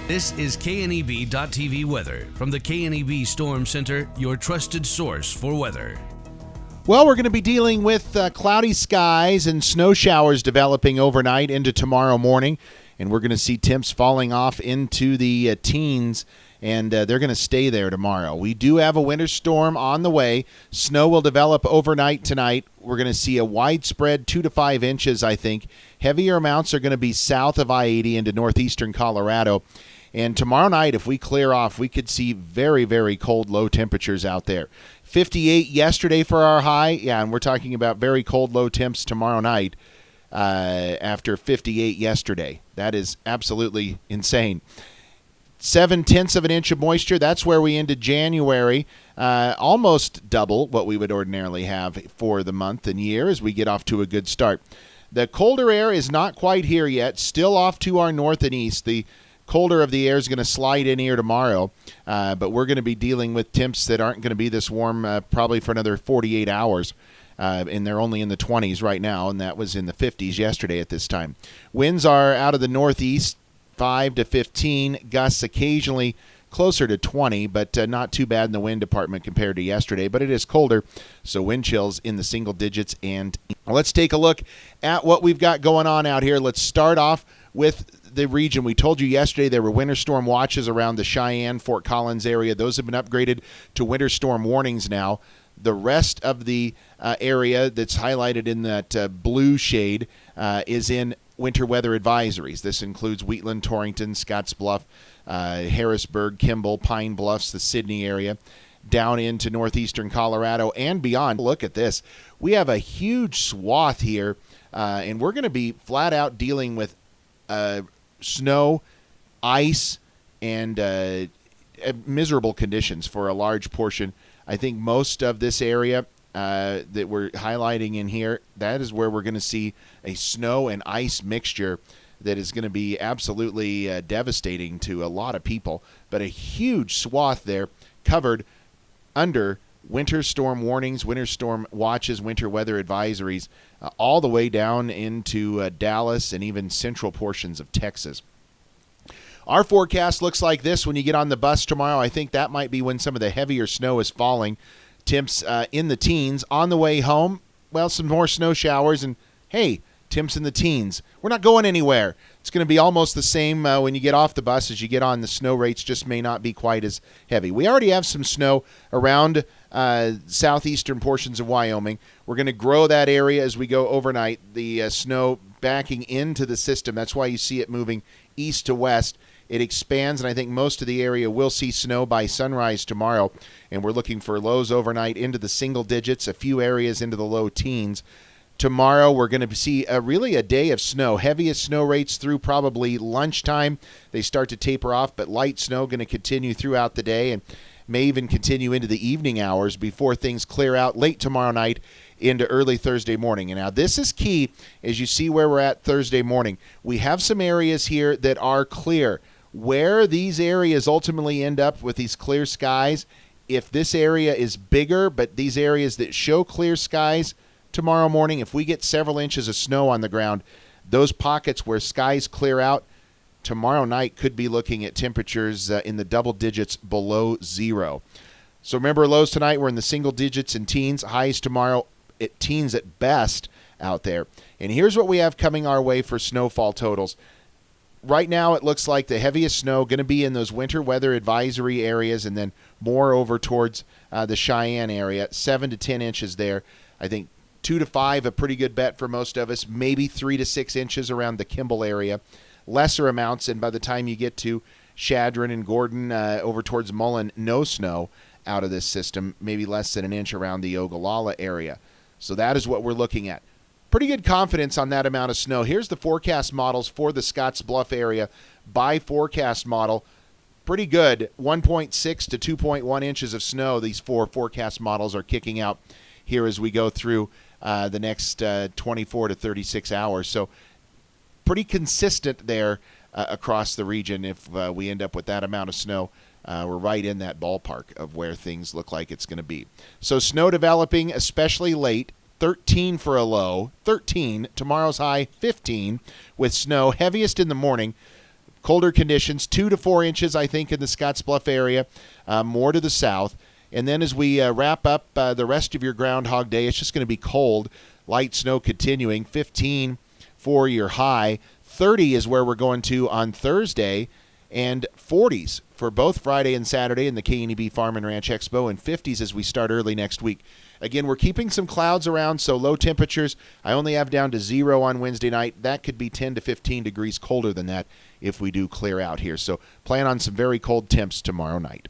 This is KNEB.TV weather from the KNEB Storm Center, your trusted source for weather. Well, we're going to be dealing with cloudy skies and snow showers developing overnight into tomorrow morning, and we're going to see temps falling off into the teens, and they're going to stay there tomorrow. We do have a winter storm on the way. Snow will develop overnight tonight. We're going to see a widespread 2 to 5 inches, I think. Heavier amounts are going to be south of I-80 into northeastern Colorado. And tomorrow night, if we clear off, we could see very, very cold low temperatures out there. 58 yesterday for our high. Yeah, and we're talking about very cold low temps tomorrow night after 58 yesterday. That is absolutely insane. 0.7 of an inch of moisture. That's where we ended January. Almost double what we would ordinarily have for the month and year as we get off to a good start. The colder air is not quite here yet. Still off to our north and east. The colder of the air is going to slide in here tomorrow, but we're going to be dealing with temps that aren't going to be this warm probably for another 48 hours, and they're only in the 20s right now, and that was in the 50s yesterday at this time. Winds are out of the northeast, 5 to 15, gusts occasionally closer to 20, but not too bad in the wind department compared to yesterday, but it is colder, so wind chills in the single digits. And let's take a look at what we've got going on out here. Let's start off with the region. We told you yesterday there were winter storm watches around the Cheyenne, Fort Collins area. Those have been upgraded to winter storm warnings now. The rest of the area that's highlighted in that blue shade is in winter weather advisories. This includes Wheatland, Torrington, Scots, Bluff, Harrisburg, Kimball, Pine Bluffs, the Sydney area, down into northeastern Colorado and beyond. Look at this. We have a huge swath here, and we're going to be flat out dealing with snow, ice, and miserable conditions for a large portion. I think most of this area that we're highlighting in here, that is where we're going to see a snow and ice mixture that is going to be absolutely devastating to a lot of people. But a huge swath there covered under winter storm warnings, winter storm watches, winter weather advisories, all the way down into Dallas and even central portions of Texas. Our forecast looks like this when you get on the bus tomorrow. I think that might be when some of the heavier snow is falling. Temps in the teens. On the way home, well, some more snow showers, and hey, temps in the teens. We're not going anywhere. It's going to be almost the same when you get off the bus as you get on. The snow rates just may not be quite as heavy. We already have some snow around southeastern portions of Wyoming. We're going to grow that area as we go overnight. The snow backing into the system. That's why you see it moving east to west. It expands, and I think most of the area will see snow by sunrise tomorrow. And we're looking for lows overnight into the single digits, a few areas into the low teens. Tomorrow, we're going to see really a day of snow. Heaviest snow rates through probably lunchtime. They start to taper off, but light snow going to continue throughout the day and may even continue into the evening hours before things clear out late tomorrow night into early Thursday morning. And now this is key as you see where we're at Thursday morning. We have some areas here that are clear. Where these areas ultimately end up with these clear skies, if this area is bigger, but these areas that show clear skies tomorrow morning, if we get several inches of snow on the ground, those pockets where skies clear out, tomorrow night could be looking at temperatures in the double digits below zero. So remember, lows tonight were in the single digits and teens. Highs tomorrow at teens at best out there. And here's what we have coming our way for snowfall totals. Right now, it looks like the heaviest snow going to be in those winter weather advisory areas and then more over towards the Cheyenne area, 7 to 10 inches there. I think 2 to 5, a pretty good bet for most of us, maybe 3 to 6 inches around the Kimball area. Lesser amounts, and by the time you get to Chadron and Gordon over towards Mullen, no snow out of this system, maybe less than an inch around the Ogallala area. So that is what we're looking at. Pretty good confidence on that amount of snow. Here's the forecast models for the Scotts Bluff area by forecast model. Pretty good, 1.6 to 2.1 inches of snow. These four forecast models are kicking out here as we go through the next 24 to 36 hours. So pretty consistent there across the region. If we end up with that amount of snow, we're right in that ballpark of where things look like it's going to be. So snow developing, especially late. 13 for a low, 13. Tomorrow's high, 15, with snow heaviest in the morning. colder conditions, 2 to 4 inches, I think, in the Scotts Bluff area, more to the south. And then as we wrap up the rest of your Groundhog Day, it's just going to be cold, light snow continuing, 15 for your high. 30 is where we're going to on Thursday, and 40s for both Friday and Saturday in the K&EB Farm and Ranch Expo, and 50s as we start early next week. Again, we're keeping some clouds around, so low temperatures. I only have down to 0 on Wednesday night. That could be 10 to 15 degrees colder than that if we do clear out here. So plan on some very cold temps tomorrow night.